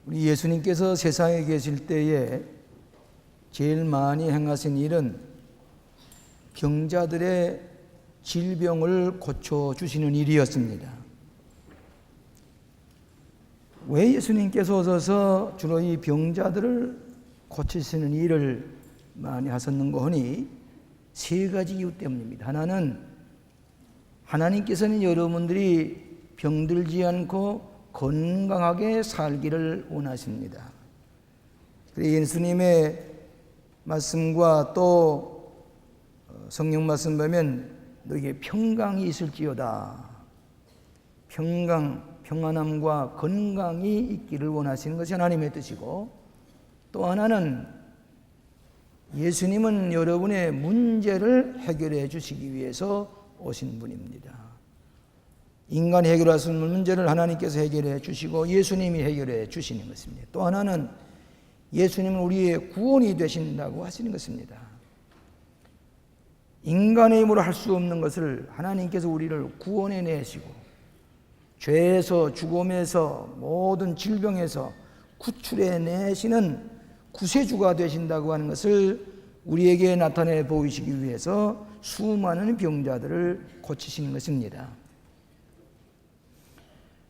우리 예수님께서 세상에 계실 때에 제일 많이 행하신 일은 병자들의 질병을 고쳐주시는 일이었습니다. 왜 예수님께서 오셔서 주로 이 병자들을 고치시는 일을 많이 하셨는가 하니 세 가지 이유 때문입니다. 하나는 하나님께서는 여러분들이 병들지 않고 건강하게 살기를 원하십니다. 예수님의 말씀과 또 성령 말씀 보면 너에게 평강이 있을지어다. 평안함과 건강이 있기를 원하시는 것이 하나님의 뜻이고, 또 하나는 예수님은 여러분의 문제를 해결해 주시기 위해서 오신 분입니다. 인간이 해결할 수 없는 문제를 하나님께서 해결해 주시고 예수님이 해결해 주시는 것입니다. 또 하나는 예수님은 우리의 구원이 되신다고 하시는 것입니다. 인간의 힘으로 할 수 없는 것을 하나님께서 우리를 구원해 내시고 죄에서 죽음에서 모든 질병에서 구출해 내시는 구세주가 되신다고 하는 것을 우리에게 나타내 보이시기 위해서 수많은 병자들을 고치시는 것입니다.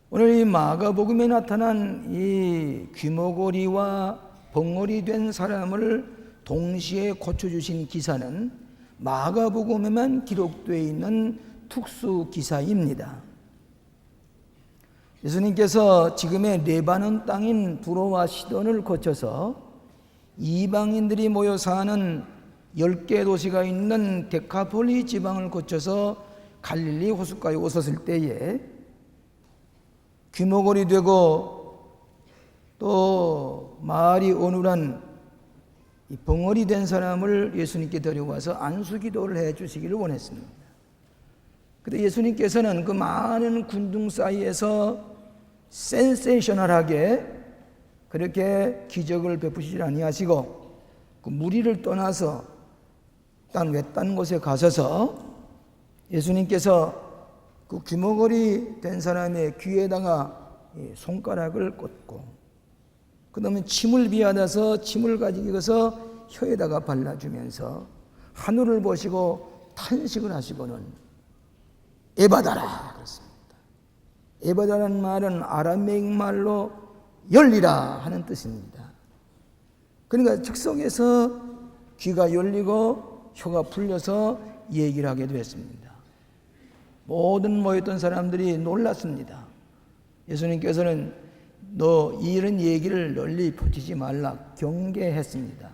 오늘 이 마가복음에 나타난 이 귀머거리와 벙어리 된 사람을 동시에 고쳐주신 기사는 마가복음에만 기록되어 있는 특수 기사입니다. 예수님께서 지금의 레바논 땅인 두로와 시돈을 거쳐서 이방인들이 모여 사는 10개 도시가 있는 데카폴리 지방을 거쳐서 갈릴리 호수가에 오셨을 때에 귀머거리 되고 또 말이 어눌한 이 벙어리 된 사람을 예수님께 데려와서 안수기도를 해 주시기를 원했습니다. 그런데 예수님께서는 그 많은 군중 사이에서 센세이셔널하게 그렇게 기적을 베푸시지 아니하시고 그 무리를 떠나서 딴 외딴 곳에 가셔서 예수님께서 그 귀머거리 된 사람의 귀에다가 손가락을 꽂고 그 다음에 침을 비워서 침을 가지고서 혀에다가 발라주면서 하늘을 보시고 탄식을 하시고는 에바다라 그렇습니다. 에바다라는 말은 아람메익 말로 열리라 하는 뜻입니다. 그러니까 즉석에서 귀가 열리고 혀가 풀려서 얘기를 하게 되었습니다. 모든 모였던 사람들이 놀랐습니다. 예수님께서는 너 이런 얘기를 널리 퍼뜨리지 말라 경계했습니다.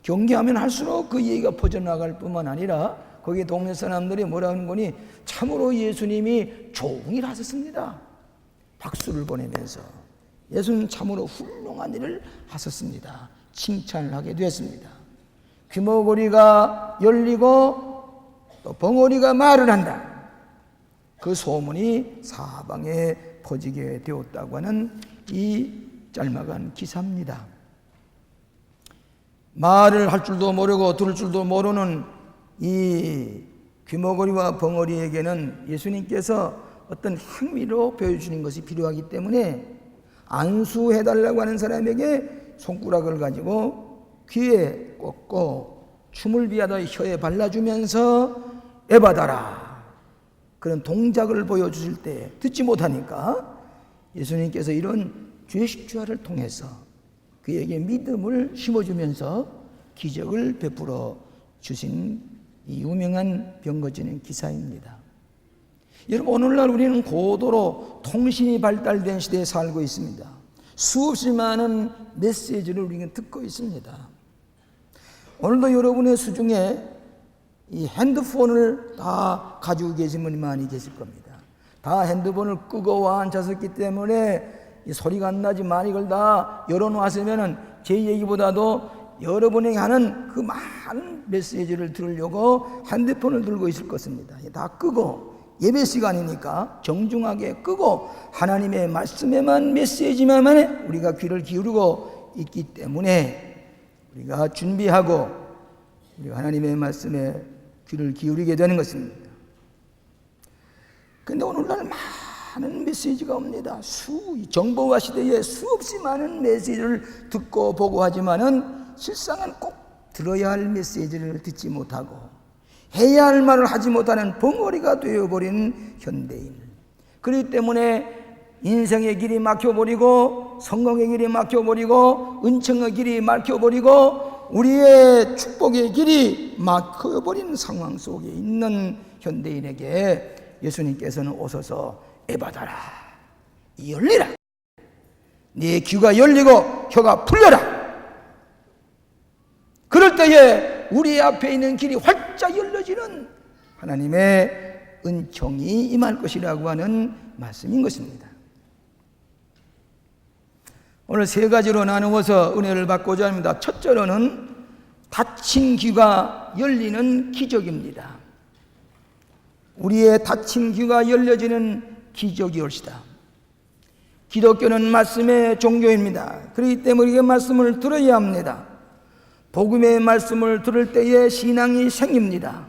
경계하면 할수록 그 얘기가 퍼져나갈 뿐만 아니라 거기 동네 사람들이 뭐라 하는 거니 참으로 예수님이 좋은 일 하셨습니다. 박수를 보내면서 예수님 참으로 훌륭한 일을 하셨습니다. 칭찬을 하게 되었습니다. 귀머거리가 열리고 또 벙어리가 말을 한다. 그 소문이 사방에 퍼지게 되었다고 하는 이 짤막한 기사입니다. 말을 할 줄도 모르고 들을 줄도 모르는 이 귀머거리와 벙어리에게는 예수님께서 어떤 행위로 보여주는 것이 필요하기 때문에 안수해달라고 하는 사람에게 손가락을 가지고 귀에 꽂고 춤을 비하다 혀에 발라주면서 에바다라 그런 동작을 보여주실 때 듣지 못하니까 예수님께서 이런 제스처를 통해서 그에게 믿음을 심어주면서 기적을 베풀어 주신 이 유명한 병 고치는 기사입니다. 여러분, 오늘날 우리는 고도로 통신이 발달된 시대에 살고 있습니다. 수없이 많은 메시지를 우리는 듣고 있습니다. 오늘도 여러분의 수중에 이 핸드폰을 다 가지고 계신 분이 많이 계실 겁니다. 다 핸드폰을 끄고 앉았었기 때문에 이 소리가 안 나지만 이걸 다 열어놓았으면 제 얘기보다도 여러분이 하는 그 많은 메시지를 들으려고 핸드폰을 들고 있을 것입니다. 다 끄고 예배 시간이니까 정중하게 끄고 하나님의 말씀에만 메시지만 우리가 귀를 기울이고 있기 때문에 우리가 준비하고 우리가 하나님의 말씀에 귀를 기울이게 되는 것입니다. 그런데 오늘날 많은 메시지가 옵니다. 정보화 시대에 수없이 많은 메시지를 듣고 보고 하지만은 실상은 꼭 들어야 할 메시지를 듣지 못하고 해야 할 말을 하지 못하는 벙어리가 되어버린 현대인. 그렇기 때문에 인생의 길이 막혀버리고 성공의 길이 막혀버리고 은총의 길이 막혀버리고 우리의 축복의 길이 막혀버린 상황 속에 있는 현대인에게 예수님께서는 오셔서 에바다라, 열리라, 네 귀가 열리고 혀가 풀려라. 그럴 때에 우리 앞에 있는 길이 활짝 열려지는 하나님의 은총이 임할 것이라고 하는 말씀인 것입니다. 오늘 세 가지로 나누어서 은혜를 받고자 합니다. 첫째로는 닫힌 귀가 열리는 기적입니다. 우리의 닫힌 귀가 열려지는 기적이 올시다. 기독교는 말씀의 종교입니다. 그렇기 때문에 이 말씀을 들어야 합니다. 복음의 말씀을 들을 때에 신앙이 생깁니다.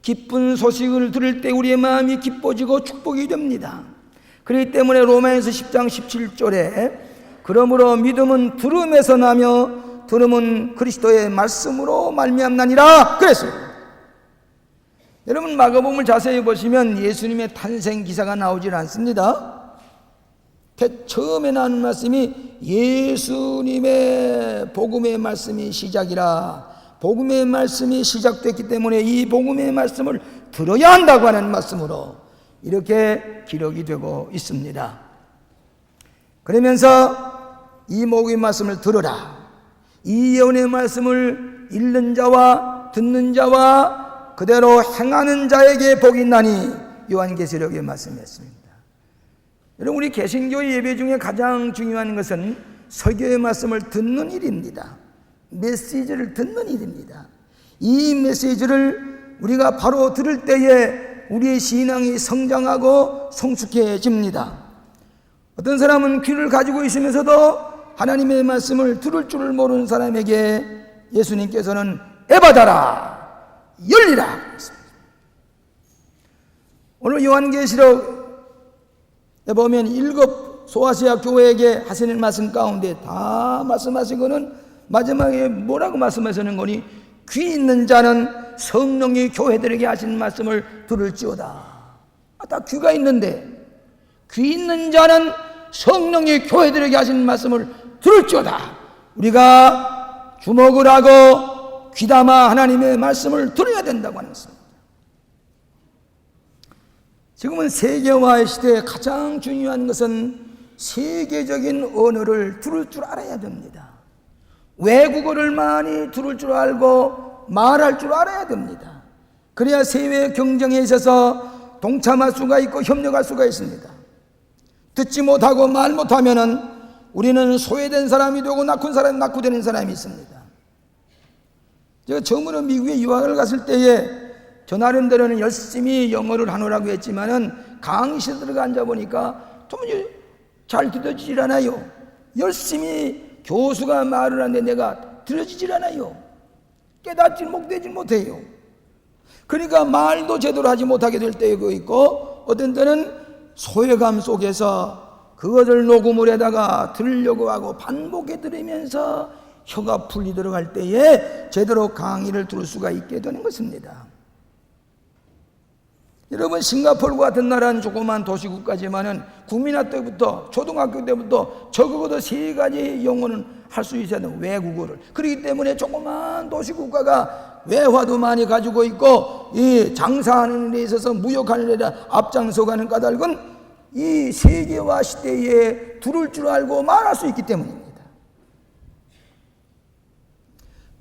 기쁜 소식을 들을 때 우리의 마음이 기뻐지고 축복이 됩니다. 그렇기 때문에 로마에서 10장 17절에 그러므로 믿음은 들음에서 나며 들음은 그리스도의 말씀으로 말미암나니라 그랬습니다. 여러분, 마가복음을 자세히 보시면 예수님의 탄생 기사가 나오질 않습니다. 처음에 나온 말씀이 예수님의 복음의 말씀이 시작이라, 복음의 말씀이 시작됐기 때문에 이 복음의 말씀을 들어야 한다고 하는 말씀으로 이렇게 기록이 되고 있습니다. 그러면서 이 복음의 말씀을 들으라, 이 예언의 말씀을 읽는 자와 듣는 자와 그대로 행하는 자에게 복이 있나니 요한계시록에 말씀했습니다. 여러분, 우리 개신교의 예배 중에 가장 중요한 것은 설교의 말씀을 듣는 일입니다. 메시지를 듣는 일입니다. 이 메시지를 우리가 바로 들을 때에 우리의 신앙이 성장하고 성숙해집니다. 어떤 사람은 귀를 가지고 있으면서도 하나님의 말씀을 들을 줄을 모르는 사람에게 예수님께서는 에바다라, 열리라 했습니다. 오늘 요한계시록에 보면 7 소아시아 교회에게 하시는 말씀 가운데 다 말씀하신 거는 마지막에 뭐라고 말씀하시는 거니? 귀 있는 자는 성령이 교회들에게 하신 말씀을 들을지어다. 다 귀가 있는데 귀 있는 자는 성령이 교회들에게 하신 말씀을 들을지어다. 우리가 주목을 하고 귀담아 하나님의 말씀을 들어야 된다고 하는 것입니다. 지금은 세계화의 시대에 가장 중요한 것은 세계적인 언어를 들을 줄 알아야 됩니다. 외국어를 많이 들을 줄 알고 말할 줄 알아야 됩니다. 그래야 세계 경쟁에 있어서 동참할 수가 있고 협력할 수가 있습니다. 듣지 못하고 말 못하면은 우리는 소외된 사람이 되고 낙후되는 사람이 있습니다. 제가 처음으로 미국에 유학을 갔을 때에 저 나름대로는 열심히 영어를 하느라고 했지만은 강의실에 들어가 앉아보니까 도무지 잘 들어지질 않아요. 열심히 교수가 말을 하는데 내가 들어지질 않아요. 깨닫지 못해요. 그러니까 말도 제대로 하지 못하게 될 때가 있고, 어떤 때는 소외감 속에서 그것을 녹음을 해다가 들으려고 하고 반복해 들으면서 혀가 풀리도록 할 때에 제대로 강의를 들을 수가 있게 되는 것입니다. 여러분, 싱가포르 같은 나라는 조그만 도시국가지만은 국민학 때부터 초등학교 때부터 적어도 3가지 영어는 할 수 있어야 돼요. 외국어를. 그렇기 때문에 조그만 도시국가가 외화도 많이 가지고 있고 이 장사하는 데 있어서 무역하는 데 앞장서가는 까닭은 이 세계화 시대에 들을 줄 알고 말할 수 있기 때문입니다.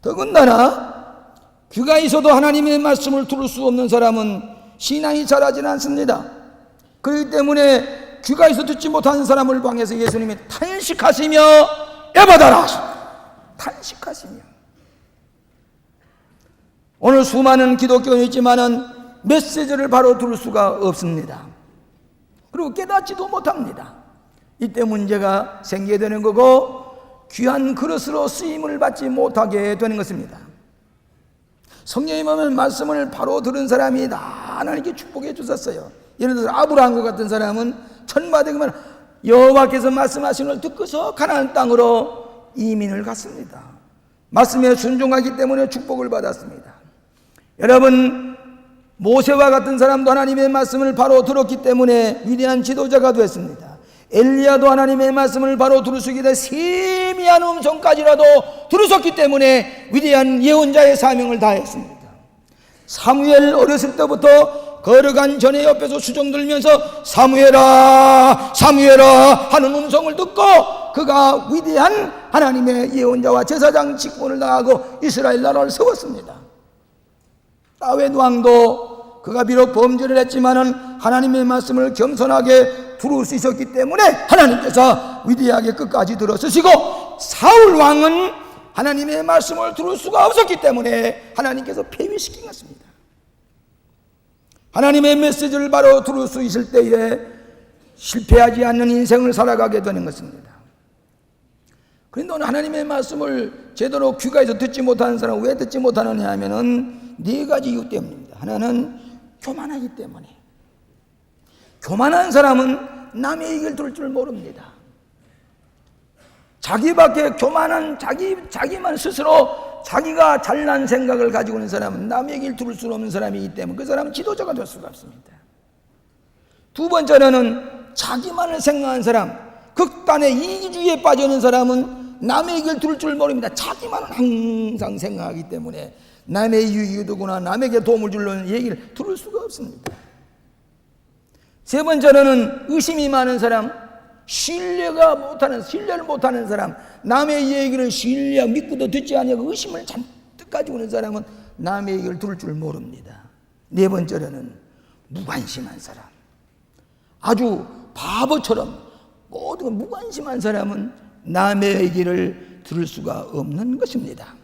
더군다나 귀가 있어도 하나님의 말씀을 들을 수 없는 사람은 신앙이 자라지는 않습니다. 그렇기 때문에 귀가 있어 듣지 못하는 사람을 향해서 예수님이 탄식하시며 에바다라 탄식하시며, 오늘 수많은 기독교인이 있지만은 메시지를 바로 들을 수가 없습니다. 그리고 깨닫지도 못합니다. 이때 문제가 생기게 되는 거고 귀한 그릇으로 쓰임을 받지 못하게 되는 것입니다. 성경에 보면 말씀을 바로 들은 사람이 다 하나님께 축복해 주셨어요. 예를 들어서 아브라함과 같은 사람은 천마대기만 여호와께서 말씀하시는 걸 듣고서 가나안 땅으로 이민을 갔습니다. 말씀에 순종하기 때문에 축복을 받았습니다. 여러분, 모세와 같은 사람도 하나님의 말씀을 바로 들었기 때문에 위대한 지도자가 됐습니다. 엘리야도 하나님의 말씀을 바로 들으시기 때문에 세미한 음성까지라도 들으셨기 때문에 위대한 예언자의 사명을 다했습니다. 사무엘 어렸을 때부터 걸어간 전에 옆에서 수종 들면서 사무엘아 사무엘아 하는 음성을 듣고 그가 위대한 하나님의 예언자와 제사장 직분을 당하고 이스라엘 나라를 세웠습니다. 다윗 왕도 그가 비록 범죄를 했지만은 하나님의 말씀을 겸손하게 들을 수 있었기 때문에 하나님께서 위대하게 끝까지 들어서시고, 사울 왕은 하나님의 말씀을 들을 수가 없었기 때문에 하나님께서 폐위시킨 것입니다. 하나님의 메시지를 바로 들을 수 있을 때에 실패하지 않는 인생을 살아가게 되는 것입니다. 그런데 오늘 하나님의 말씀을 제대로 귀가에서 듣지 못하는 사람은 왜 듣지 못하느냐 하면은 네 가지 이유 때문입니다. 하나는 교만하기 때문에. 교만한 사람은 남의 얘기를 들을 줄 모릅니다. 자기밖에 교만한 자기만 스스로 자기가 잘난 생각을 가지고 있는 사람은 남의 얘기를 들을 수 없는 사람이기 때문에 그 사람은 지도자가 될 수가 없습니다. 두 번째로는 자기만을 생각하는 사람, 극단의 이기주의에 빠져 있는 사람은 남의 얘기를 들을 줄 모릅니다. 자기만은 항상 생각하기 때문에 남의 유익이 되거나 남에게 도움을 주려는 얘기를 들을 수가 없습니다. 세 번째로는 의심이 많은 사람, 신뢰를 못하는 사람, 남의 얘기를 신뢰하고 믿고도 듣지 않냐고 의심을 잔뜩 가지고 있는 사람은 남의 얘기를 들을 줄 모릅니다. 네 번째로는 무관심한 사람, 아주 바보처럼 모든 무관심한 사람은 남의 얘기를 들을 수가 없는 것입니다.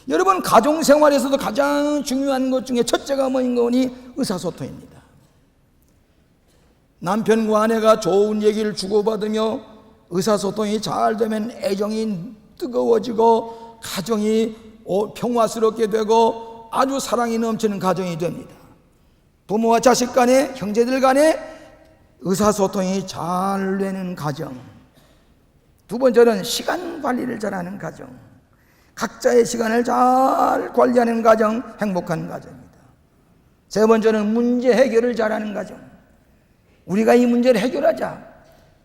여러분, 가정생활에서도 가장 중요한 것 중에 첫째가 뭐니 의사소통입니다. 남편과 아내가 좋은 얘기를 주고받으며 의사소통이 잘 되면 애정이 뜨거워지고 가정이 평화스럽게 되고 아주 사랑이 넘치는 가정이 됩니다. 부모와 자식 간에, 형제들 간에 의사소통이 잘 되는 가정. 두 번째는 시간 관리를 잘하는 가정, 각자의 시간을 잘 관리하는 가정, 행복한 가정입니다. 세 번째는 문제 해결을 잘하는 가정. 우리가 이 문제를 해결하자,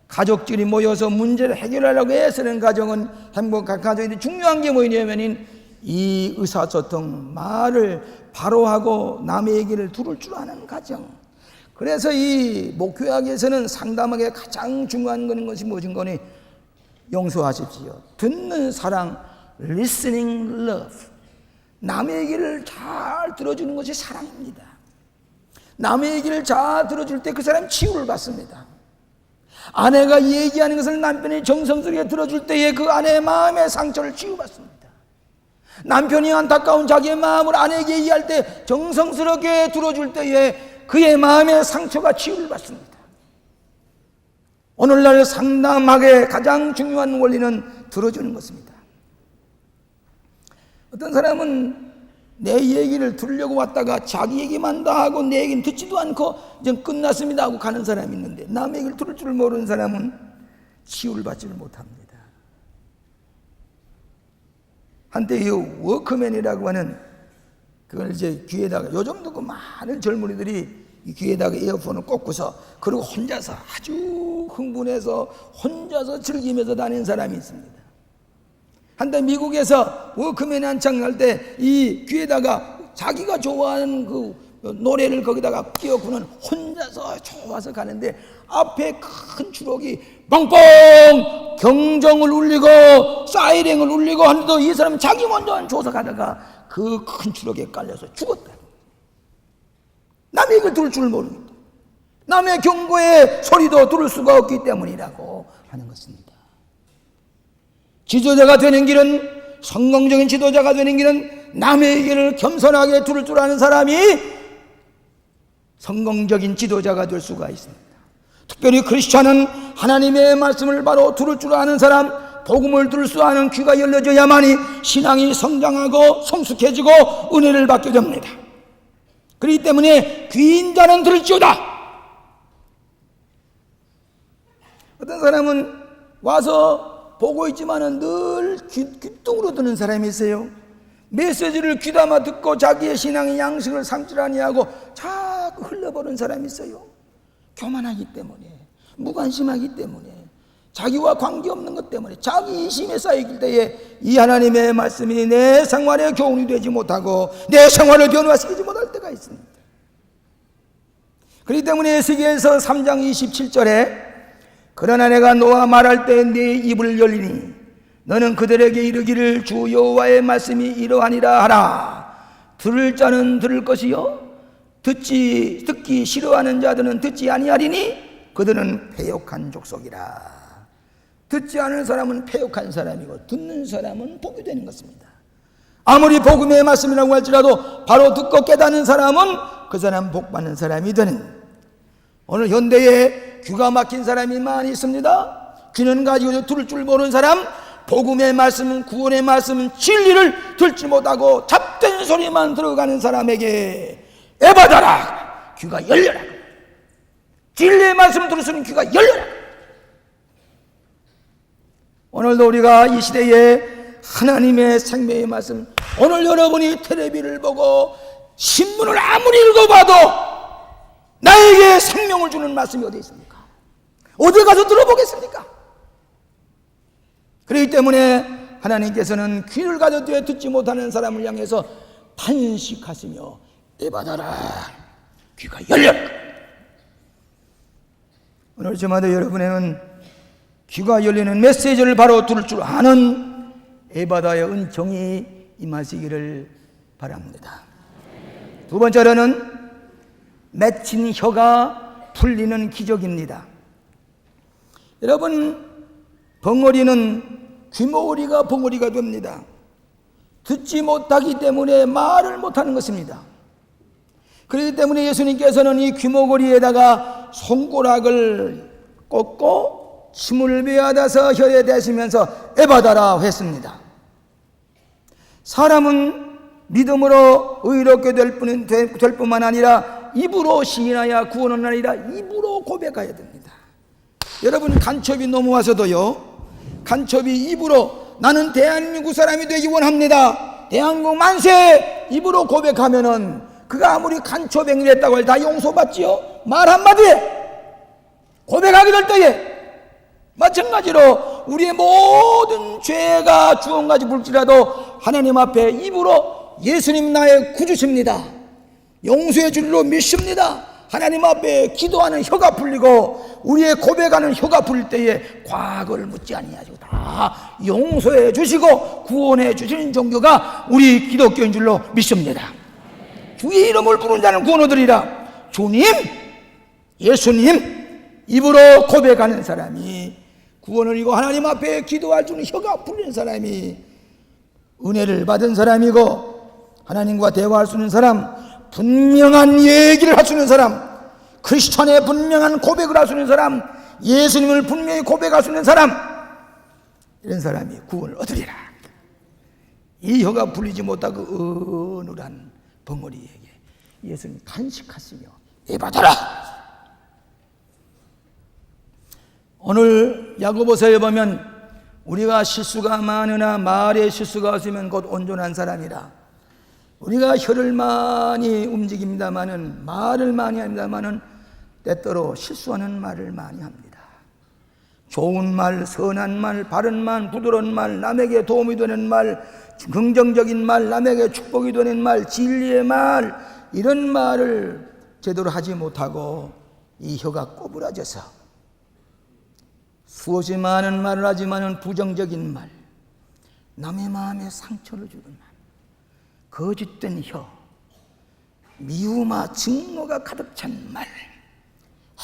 가족들이 모여서 문제를 해결하려고 애쓰는 가정은 행복한 가정인데, 중요한 게 뭐냐면 이 의사소통, 말을 바로 하고 남의 얘기를 들을 줄 아는 가정. 그래서 이 목회학에서는 상담하기에 가장 중요한 것이 무엇인 거니? 용서하십시오. 듣는 사랑, listening love. 남의 얘기를 잘 들어주는 것이 사랑입니다. 남의 얘기를 잘 들어줄 때 그 사람이 치유를 받습니다. 아내가 얘기하는 것을 남편이 정성스럽게 들어줄 때에 그 아내의 마음의 상처를 치유받습니다. 남편이 안타까운 자기의 마음을 아내에게 얘기할 때 정성스럽게 들어줄 때에 그의 마음의 상처가 치유를 받습니다. 오늘날 상담학의 가장 중요한 원리는 들어주는 것입니다. 어떤 사람은 내 얘기를 들으려고 왔다가 자기 얘기만 다 하고 내 얘기는 듣지도 않고 이제 끝났습니다 하고 가는 사람이 있는데, 남의 얘기를 들을 줄 모르는 사람은 치유를 받지를 못합니다. 한때 이 워크맨이라고 하는 그걸 이제 귀에다가, 요즘도 그 많은 젊은이들이 이 귀에다가 이어폰을 꽂고서 그리고 혼자서 아주 흥분해서 혼자서 즐기면서 다니는 사람이 있습니다. 한때 미국에서 워크맨이 한창 할 때 이 귀에다가 자기가 좋아하는 그 노래를 거기다가 끼워꾸는 혼자서 좋아서 가는데 앞에 큰 추록이 뻥뻥 경정을 울리고 사이렌을 울리고 하는데도 이 사람은 자기 먼저 조사 가다가 그 큰 추록에 깔려서 죽었다. 남의 얘기를 들을 줄 모릅니다. 남의 경고의 소리도 들을 수가 없기 때문이라고 하는 것입니다. 지도자가 되는 길은, 성공적인 지도자가 되는 길은 남의 얘기를 겸손하게 들을 줄 아는 사람이 성공적인 지도자가 될 수가 있습니다. 특별히 크리스찬은 하나님의 말씀을 바로 들을 줄 아는 사람, 복음을 들을 수 아는 귀가 열려져야만이 신앙이 성장하고 성숙해지고 은혜를 받게 됩니다. 그렇기 때문에 귀인 자는 들을지어다. 어떤 사람은 와서 보고 있지만은 늘 귀뚱으로 듣는 사람이 있어요. 메시지를 귀담아 듣고 자기의 신앙의 양식을 삼질 아니하고 자꾸 흘려버리는 사람이 있어요. 교만하기 때문에, 무관심하기 때문에, 자기와 관계없는 것 때문에, 자기 이심에 쌓이길 때에 이 하나님의 말씀이 내 생활에 교훈이 되지 못하고 내 생활을 변화시키지 못할 때가 있습니다. 그렇기 때문에 에스겔서 3장 27절에 그러나 내가 너와 말할 때 네 입을 열리니 너는 그들에게 이르기를 주 여호와의 말씀이 이러하니라 하라. 들을 자는 들을 것이요 듣기 싫어하는 자들은 듣지 아니하리니 그들은 패역한 족속이라. 듣지 않은 사람은 패역한 사람이고 듣는 사람은 복이 되는 것입니다. 아무리 복음의 말씀이라고 할지라도 바로 듣고 깨닫는 사람은 그 사람 복 받는 사람이 되는. 오늘 현대에 귀가 막힌 사람이 많이 있습니다. 귀는 가지고 들을 줄 모르는 사람, 복음의 말씀은, 구원의 말씀은, 진리를 듣지 못하고 잡된 소리만 들어가는 사람에게 에바다라, 귀가 열려라. 진리의 말씀을 들을 수 있는 귀가 열려라. 오늘도 우리가 이 시대에 하나님의 생명의 말씀, 오늘 여러분이 텔레비를 보고 신문을 아무리 읽어봐도 나에게 생명을 주는 말씀이 어디 있습니까? 어디 가서 들어보겠습니까? 그렇기 때문에 하나님께서는 귀를 가졌되 듣지 못하는 사람을 향해서 탄식하시며 에바다라, 귀가 열려라. 오늘 저마다 여러분에는 귀가 열리는 메시지를 바로 들을 줄 아는 에바다의 은총이 임하시기를 바랍니다. 두 번째로는 맺힌 혀가 풀리는 기적입니다. 여러분, 벙어리는 귀머거리가 벙어리가 됩니다. 듣지 못하기 때문에 말을 못하는 것입니다. 그렇기 때문에 예수님께서는 이 귀머거리에다가 손가락을 꽂고 침을 베어다서 혀에 대시면서 에바다라 했습니다. 사람은 믿음으로 의롭게 될 뿐만 아니라 입으로 시인하여 구원은 아니라 입으로 고백해야 됩니다. 여러분, 간첩이 넘어와서도요, 간첩이 입으로 나는 대한민국 사람이 되기 원합니다, 대한민국 만세, 입으로 고백하면은 그가 아무리 간첩 행위를 했다고 해도 다 용서받지요. 말 한마디에 고백하게 될 때에 마찬가지로 우리의 모든 죄가 주원까지 불지라도 하나님 앞에 입으로 예수님 나의 구주십니다, 용서해 줄로 믿습니다, 하나님 앞에 기도하는 혀가 풀리고 우리의 고백하는 혀가 풀릴 때에 과거를 묻지 아니하시고 다 용서해 주시고 구원해 주시는 종교가 우리 기독교인 줄로 믿습니다. 주의 이름을 부르는 자는 구원 얻으리라. 주님, 예수님, 입으로 고백하는 사람이 구원을 이고 하나님 앞에 기도할 줄 혀가 풀리는 사람이 은혜를 받은 사람이고 하나님과 대화할 수 있는 사람, 분명한 얘기를 할 수 있는 사람, 크리스천의 분명한 고백을 할 수 있는 사람, 예수님을 분명히 고백할 수 있는 사람, 이런 사람이 구원을 얻으리라. 이 혀가 풀리지 못하고 어눌한 벙어리에게 예수님 간식하시며 에바다라. 오늘 야고보서에 보면 우리가 실수가 많으나 말에 실수가 없으면 곧 온전한 사람이라. 우리가 혀를 많이 움직입니다마는, 말을 많이 합니다마는 때때로 실수하는 말을 많이 합니다. 좋은 말, 선한 말, 바른 말, 부드러운 말, 남에게 도움이 되는 말, 긍정적인 말, 남에게 축복이 되는 말, 진리의 말, 이런 말을 제대로 하지 못하고 이 혀가 꼬부라져서 수없이 많은 말을 하지만은 부정적인 말, 남의 마음에 상처를 주는 말, 거짓된 혀, 미움과 증오가 가득 찬 말,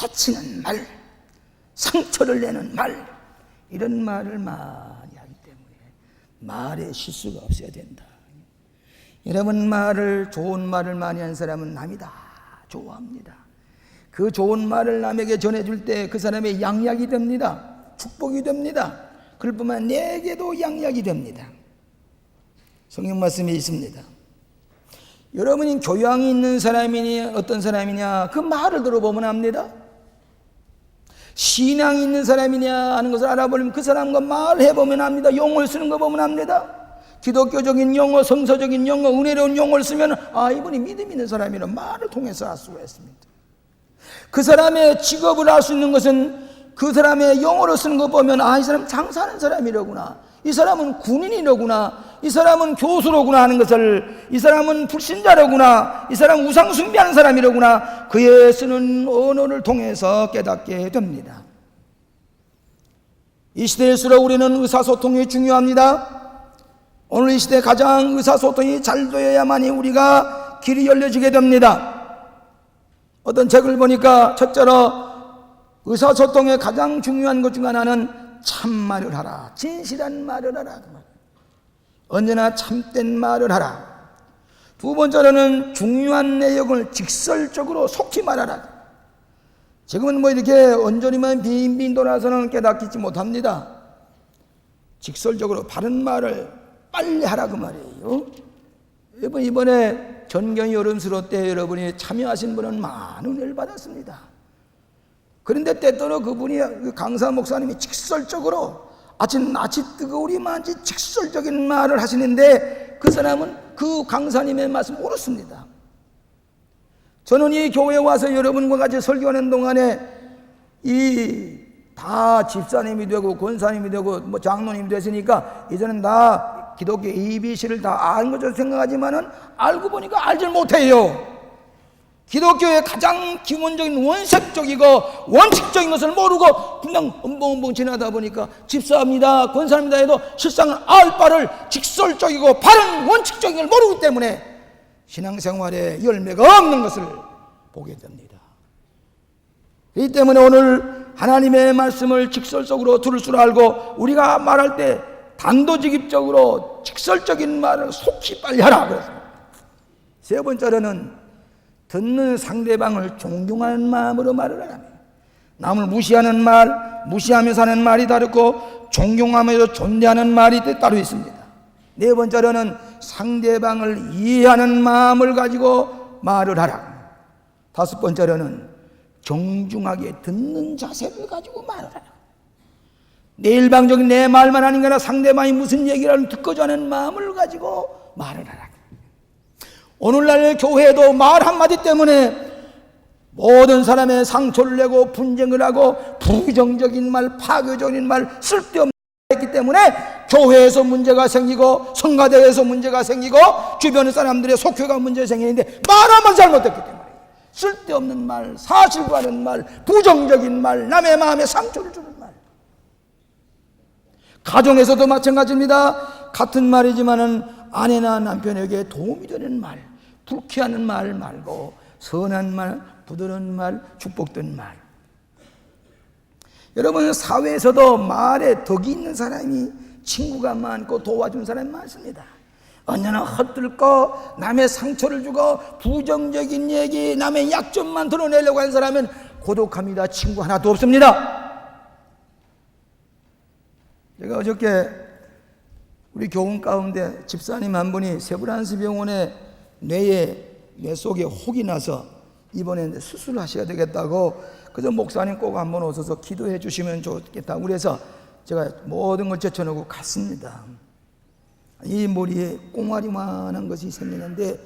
해치는 말, 상처를 내는 말, 이런 말을 많이 하기 때문에 말에 실수가 없어야 된다. 여러분, 좋은 말을 많이 하는 사람은 남이 다 좋아합니다. 그 좋은 말을 남에게 전해줄 때 그 사람의 양약이 됩니다. 축복이 됩니다. 그럴 뿐만 내게도 양약이 됩니다. 성경 말씀에 있습니다. 여러분이 교양이 있는 사람이니 어떤 사람이냐, 그 말을 들어보면 압니다. 신앙이 있는 사람이냐 하는 것을 알아보면 그 사람과 말해보면 압니다. 용어를 쓰는 거 보면 압니다. 기독교적인 용어, 성서적인 용어, 은혜로운 용어를 쓰면 이분이 믿음 있는 사람이라는 말을 통해서 알 수가 있습니다. 그 사람의 직업을 알 수 있는 것은 그 사람의 용어로 쓰는 거 보면 이 사람 장사하는 사람이로구나, 이 사람은 군인이로구나, 이 사람은 교수로구나 하는 것을, 이 사람은 불신자로구나, 이 사람은 우상 숭배하는 사람이로구나, 그의 쓰는 언어를 통해서 깨닫게 됩니다. 이 시대일수록 우리는 의사소통이 중요합니다. 오늘 이 시대 가장 의사소통이 잘 되어야만이 우리가 길이 열려지게 됩니다. 어떤 책을 보니까 첫째로 의사소통의 가장 중요한 것 중 하나는 참말을 하라, 진실한 말을 하라, 언제나 참된 말을 하라. 두 번째로는 중요한 내용을 직설적으로 속히 말하라. 지금은 이렇게 온전히만 빈빈 돌아서는 깨닫지 못합니다. 직설적으로 바른 말을 빨리 하라 그 말이에요. 여러분, 이번에 전경 여름수로 때 여러분이 참여하신 분은 많은 은혜를 받았습니다. 그런데 때때로 그분이, 강사 목사님이 직설적으로 낯이 뜨거우리만치 직설적인 말을 하시는데 그 사람은 그 강사님의 말씀 모르습니다. 저는 이 교회에 와서 여러분과 같이 설교하는 동안에 다 집사님이 되고 권사님이 되고 장로님이 됐으니까 이제는 다 기독교 ABC를 다 아는 것처럼 생각하지만은 알고 보니까 알질 못해요. 기독교의 가장 기본적인 원색적이고 원칙적인 것을 모르고 그냥 엉벙엉벙 지나다 보니까 집사입니다, 권사입니다 해도 실상은 알 바를 직설적이고 바른 원칙적인 걸 모르기 때문에 신앙생활에 열매가 없는 것을 보게 됩니다. 이 때문에 오늘 하나님의 말씀을 직설적으로 들을 줄 알고 우리가 말할 때 단도직입적으로 직설적인 말을 속히 빨리 하라 그랬습니다. 세 번째로는 듣는 상대방을 존경하는 마음으로 말을 하라. 남을 무시하는 말, 무시하면서 하는 말이 다르고 존경하면서 존대하는 말이 따로 있습니다. 네 번째로는 상대방을 이해하는 마음을 가지고 말을 하라. 다섯 번째로는 정중하게 듣는 자세를 가지고 말을 하라. 내 일방적인 내 말만 아닌 거나 상대방이 무슨 얘기를 듣고자 하는 마음을 가지고 말을 하라. 오늘날 교회도 말 한마디 때문에 모든 사람의 상처를 내고 분쟁을 하고 부정적인 말, 파괴적인 말, 쓸데없는 말 했기 때문에 교회에서 문제가 생기고 성가대에서 문제가 생기고 주변 사람들의 속회가 문제가 생기는데 말하면 잘못했기 때문에 쓸데없는 말, 사실과는 말, 부정적인 말, 남의 마음에 상처를 주는 말. 가정에서도 마찬가지입니다. 같은 말이지만은 아내나 남편에게 도움이 되는 말, 불쾌하는 말 말고 선한 말, 부드러운 말, 축복된 말. 여러분, 사회에서도 말에 덕이 있는 사람이 친구가 많고 도와준 사람이 많습니다. 언제나 헛들고 남의 상처를 주고 부정적인 얘기, 남의 약점만 드러내려고 하는 사람은 고독합니다. 친구 하나도 없습니다. 제가 어저께 우리 교훈 가운데 집사님 한 분이 세브란스 병원에 뇌 속에 혹이 나서 이번에 수술을 하셔야 되겠다고, 그래서 목사님 꼭 한번 오셔서 기도해 주시면 좋겠다고 그래서 제가 모든 걸 제쳐놓고 갔습니다. 이 머리에 꽁알이만한 것이 생기는데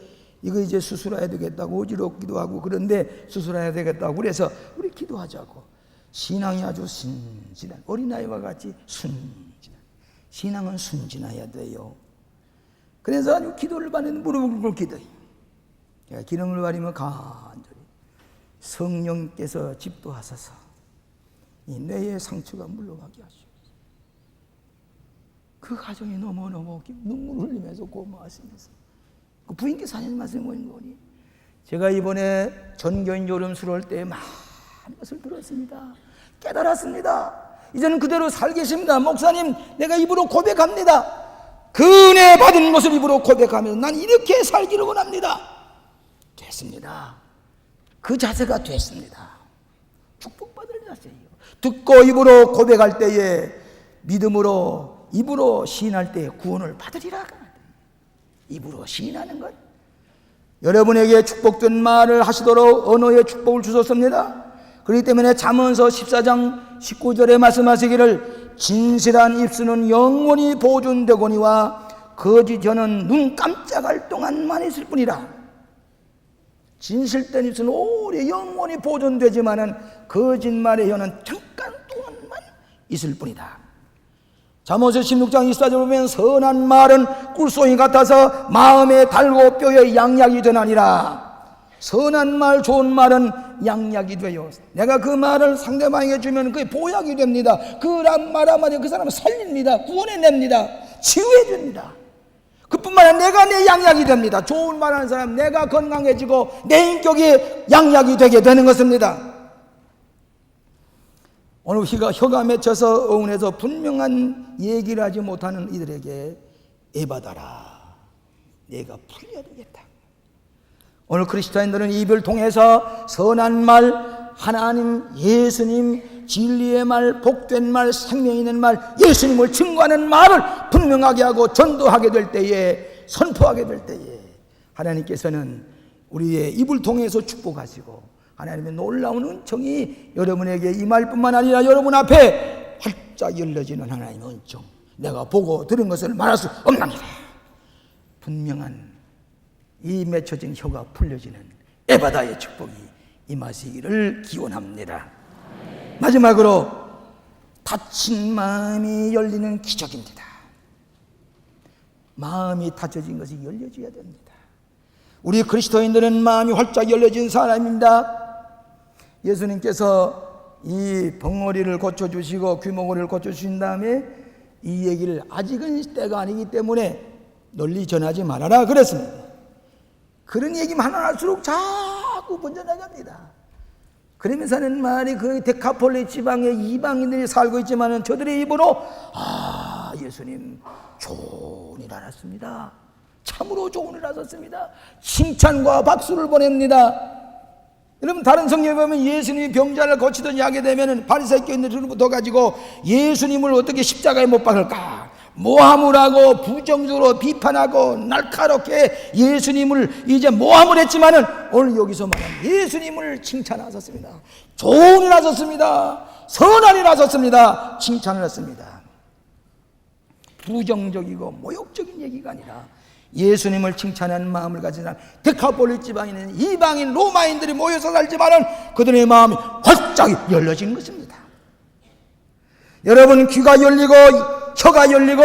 이거 이제 수술해야 되겠다고 어지럽기도 하고 그런데 수술해야 되겠다고 그래서 우리 기도하자고. 신앙이 아주 순진한 어린아이와 같이 순진한 신앙은 순진해야 돼요. 그래서 아주 기도를 받는 무릎을 꿇고 기도해요. 기름을 바르며 간절히 성령께서 집도하소서 이 뇌의 상처가 물러가게 하시옵소서. 그 가정이 너무너무 눈물을 흘리면서 고마웠습니다. 그 부인께 사진 말씀이 뭐니? 제가 이번에 전교인 여름수로 할 때 많은 것을 들었습니다. 깨달았습니다. 이제는 그대로 살겠습니다. 목사님, 내가 입으로 고백합니다. 그 은혜 받은 것을 입으로 고백하면서 난 이렇게 살기를 원합니다. 됐습니다. 그 자세가 됐습니다. 축복받을 자세예요. 듣고 입으로 고백할 때에 믿음으로 입으로 시인할 때에 구원을 받으리라. 입으로 시인하는 것. 여러분에게 축복된 말을 하시도록 언어의 축복을 주셨습니다. 그렇기 때문에 잠언서 14장 19절에 말씀하시기를 진실한 입술은 영원히 보존되거니와 거짓 혀는 눈 깜짝할 동안만 있을 뿐이라. 진실된 입술은 오래 영원히 보존되지만은 거짓말의 혀는 잠깐 동안만 있을 뿐이다. 잠언서 16장 24절 보면 선한 말은 꿀송이 같아서 마음에 달고 뼈에 양약이 되나니라. 선한 말, 좋은 말은 양약이 돼요. 내가 그 말을 상대방에게 주면 그게 보약이 됩니다. 그 말 한마디 그 사람을 살립니다. 구원해냅니다. 치유해줍니다. 그뿐만 아니라 내가 내 양약이 됩니다. 좋은 말 하는 사람, 내가 건강해지고 내 인격이 양약이 되게 되는 것입니다. 오늘 혀가 맺혀서 어운해서 분명한 얘기를 하지 못하는 이들에게 에바다라, 내가 풀려야 되겠다. 오늘 그리스도인들은 입을 통해서 선한 말, 하나님, 예수님, 진리의 말, 복된 말, 생명 있는 말, 예수님을 증거하는 말을 분명하게 하고 전도하게 될 때에, 선포하게 될 때에 하나님께서는 우리의 입을 통해서 축복하시고 하나님의 놀라운 은총이 여러분에게 임할 뿐만 아니라 여러분 앞에 활짝 열려지는 하나님의 은총, 내가 보고 들은 것을 말할 수 없답니다. 분명한 이 맺혀진 혀가 풀려지는 에바다의 축복이 임하시기를 기원합니다. 마지막으로 닫힌 마음이 열리는 기적입니다. 마음이 닫혀진 것이 열려져야 됩니다. 우리 그리스도인들은 마음이 활짝 열려진 사람입니다. 예수님께서 이 벙어리를 고쳐주시고 귀머거리를 고쳐주신 다음에 이 얘기를 아직은 때가 아니기 때문에 널리 전하지 말아라 그랬습니다. 그런 얘기만 하나 할수록 자꾸 번져나갑니다. 그러면서 하는 말이 그 데카폴리 지방에 이방인들이 살고 있지만 저들의 입으로 예수님 좋은 일 하셨습니다. 참으로 좋은 일 하셨습니다. 칭찬과 박수를 보냅니다. 여러분 다른 성경에 보면 예수님이 병자를 고치더니 하게 되면 바리새인들부터 가지고 예수님을 어떻게 십자가에 못 박을까 모함을 하고 부정적으로 비판하고 날카롭게 예수님을 이제 모함을 했지만은 오늘 여기서 말하는 예수님을 칭찬하셨습니다. 좋은 일 하셨습니다. 선한 일 하셨습니다. 칭찬을 했습니다. 부정적이고 모욕적인 얘기가 아니라 예수님을 칭찬하는 마음을 가진 사람, 데카폴리 지방에 있는 이방인 로마인들이 모여서 살지만은 그들의 마음이 활짝 열려지는 것입니다. 여러분 귀가 열리고 혀가 열리고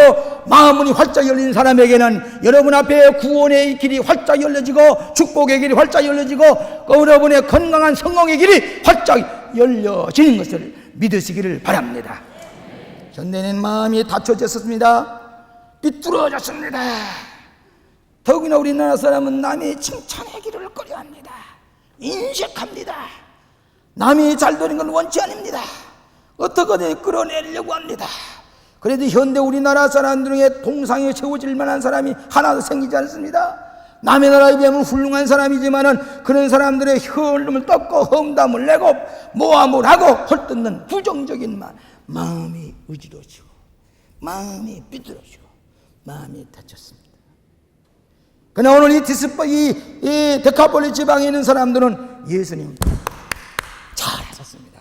마음문이 활짝 열린 사람에게는 여러분 앞에 구원의 길이 활짝 열려지고 축복의 길이 활짝 열려지고 여러분의 건강한 성공의 길이 활짝 열려지는 것을 믿으시기를 바랍니다. 현대는 마음이 닫혀졌습니다. 삐뚤어졌습니다. 더욱이나 우리나라 사람은 남이 칭찬하기를 꺼려합니다. 인색합니다. 남이 잘 되는 건 원치 않습니다. 어떻게든 끌어내려고 합니다. 그래도 현대 우리나라 사람들에게 동상에 세워질 만한 사람이 하나도 생기지 않습니다. 남의 나라에 비하면 훌륭한 사람이지만은 그런 사람들의 혀를 떴고 험담을 내고 모함을 하고 헐뜯는 부정적인 말, 마음이 의지로지고 마음이 삐뚤어지고 마음이 다쳤습니다. 그러나 오늘 이 데카폴리 지방에 있는 사람들은 예수님 잘하셨습니다.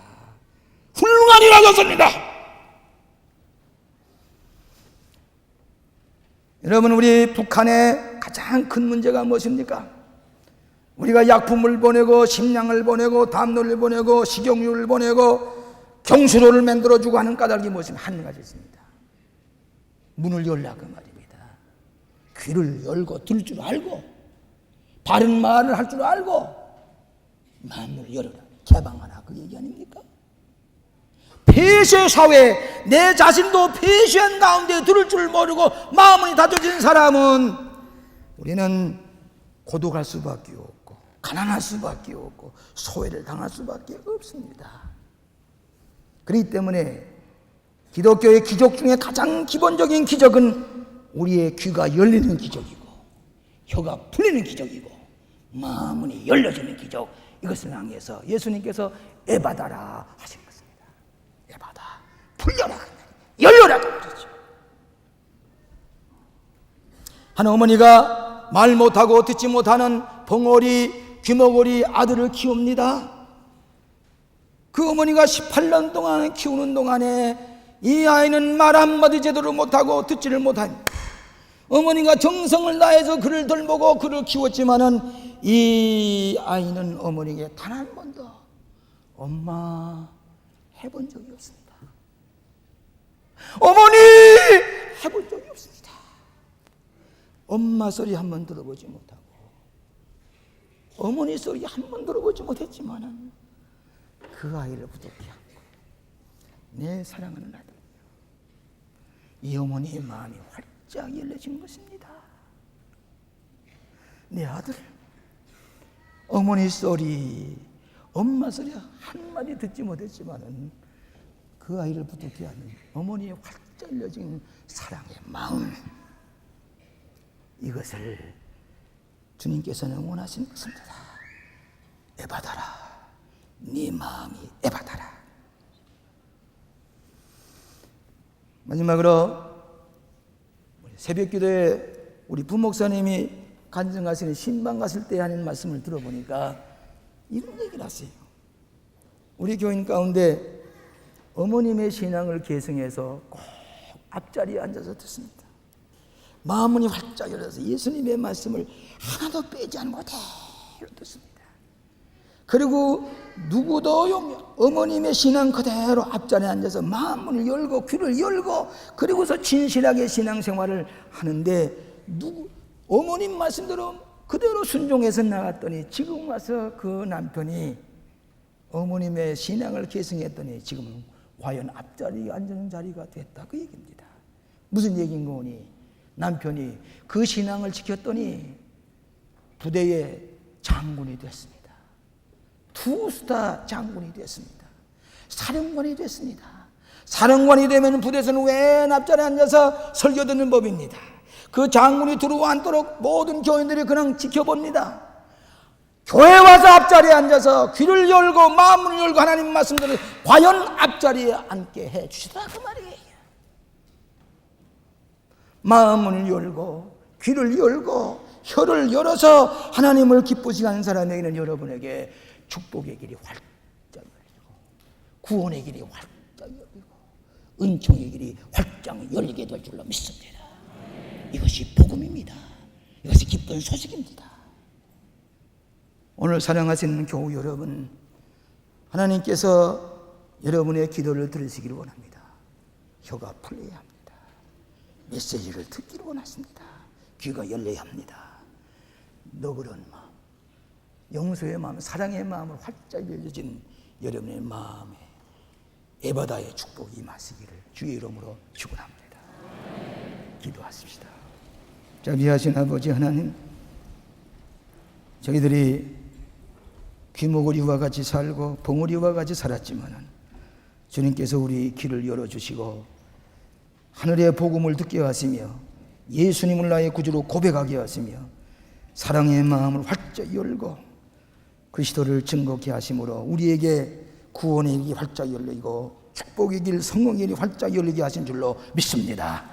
훌륭한 일 하셨습니다. 여러분 우리 북한의 가장 큰 문제가 무엇입니까? 우리가 약품을 보내고 식량을 보내고 담요를 보내고 식용유를 보내고 경수로를 만들어주고 하는 까닭이 무엇입니까? 한 가지 있습니다. 문을 열라 그 말입니다. 귀를 열고 들 줄 알고 바른 말을 할 줄 알고 마음을 열어라 개방하라 그 얘기 아닙니까? 폐쇄 사회, 내 자신도 폐쇄한 가운데 들을 줄 모르고 마음이 닫혀진 사람은 우리는 고독할 수밖에 없고 가난할 수밖에 없고 소외를 당할 수밖에 없습니다. 그렇기 때문에 기독교의 기적 중에 가장 기본적인 기적은 우리의 귀가 열리는 기적이고 혀가 풀리는 기적이고 마음이 열려지는 기적, 이것을 향해서 예수님께서 에바다라 하신 것입니다. 에바다, 풀려라, 열려라 그러죠. 한 어머니가 말 못하고 듣지 못하는 벙어리, 귀머거리 아들을 키웁니다. 그 어머니가 18년 동안 키우는 동안에 이 아이는 말 한마디 제대로 못하고 듣지를 못하니 어머니가 정성을 다해서 그를 돌보고 그를 키웠지만은 이 아이는 어머니에게 단 한 번도 엄마 해본 적이 없습니다. 어머니 해본 적이 없습니다. 엄마 소리 한 번 들어보지 못하고 어머니 소리 한 번 들어보지 못했지만은 그 아이를 부둥켜 안고 내 사랑하는 아들, 이 어머니의 마음이 활짝 열려진 것입니다. 내 아들, 어머니 소리, 엄마 소리 한마디 듣지 못했지만은 그 아이를 부둥켜 안는 어머니의 활짝 열려진 사랑의 마음, 이것을 주님께서는 원하시는 것입니다. 에바다라, 네 마음이 에바다라. 마지막으로 새벽기도에 우리 부목사님이 간증하시는 신방 갔을 때 하는 말씀을 들어보니까 이런 얘기를 하세요. 우리 교인 가운데 어머님의 신앙을 계승해서 꼭 앞자리에 앉아서 듣습니다. 마음문이 활짝 열려서 예수님의 말씀을 하나도 빼지 않고 그대로 듣습니다. 그리고 누구도 어머님의 신앙 그대로 앞자리에 앉아서 마음문을 열고 귀를 열고 그리고서 진실하게 신앙생활을 하는데 어머님 말씀대로 그대로 순종해서 나갔더니 지금 와서 그 남편이 어머님의 신앙을 계승했더니 지금 과연 앞자리에 앉는 자리가 됐다, 그 얘기입니다. 무슨 얘기인 거니? 남편이 그 신앙을 지켰더니 부대의 장군이 됐습니다. 투스타 장군이 됐습니다. 사령관이 됐습니다. 사령관이 되면 부대에서는 왜 앞자리에 앉아서 설교 듣는 법입니다. 그 장군이 들어오고 앉도록 모든 교인들이 그냥 지켜봅니다. 교회 와서 앞자리에 앉아서 귀를 열고 마음을 열고 하나님 말씀들을 과연 앞자리에 앉게 해 주시더라, 그 말이에요. 마음을 열고 귀를 열고 혀를 열어서 하나님을 기쁘시게 하는 사람에게는 여러분에게 축복의 길이 활짝 열리고 구원의 길이 활짝 열리고 은총의 길이 활짝 열리게 될 줄로 믿습니다. 이것이 복음입니다. 이것이 기쁜 소식입니다. 오늘 사랑하시는 교우 여러분, 하나님께서 여러분의 기도를 들으시기를 원합니다. 혀가 풀려야 합니다. 메시지를 듣기를 원하십니다. 귀가 열려야 합니다. 너그러운 마음, 용서의 마음, 사랑의 마음을 활짝 열려진 여러분의 마음에 에바다의 축복이 임하시기를 주의 이름으로 축원합니다. 기도하십시다. 자비하신 아버지 하나님, 저희들이 귀머거리와 같이 살고 벙어리와 같이 살았지만 주님께서 우리 귀를 열어주시고 하늘의 복음을 듣게 하시며 예수님을 나의 구주로 고백하게 하시며 사랑의 마음을 활짝 열고 그리스도를 증거케 하심으로 우리에게 구원의 길이 활짝 열리고 축복의 길, 성공의 길이 활짝 열리게 하신 줄로 믿습니다.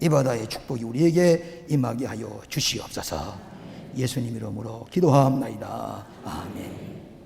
이 바다의 축복이 우리에게 임하게 하여 주시옵소서. 예수님 이름으로 기도하옵나이다. 아멘.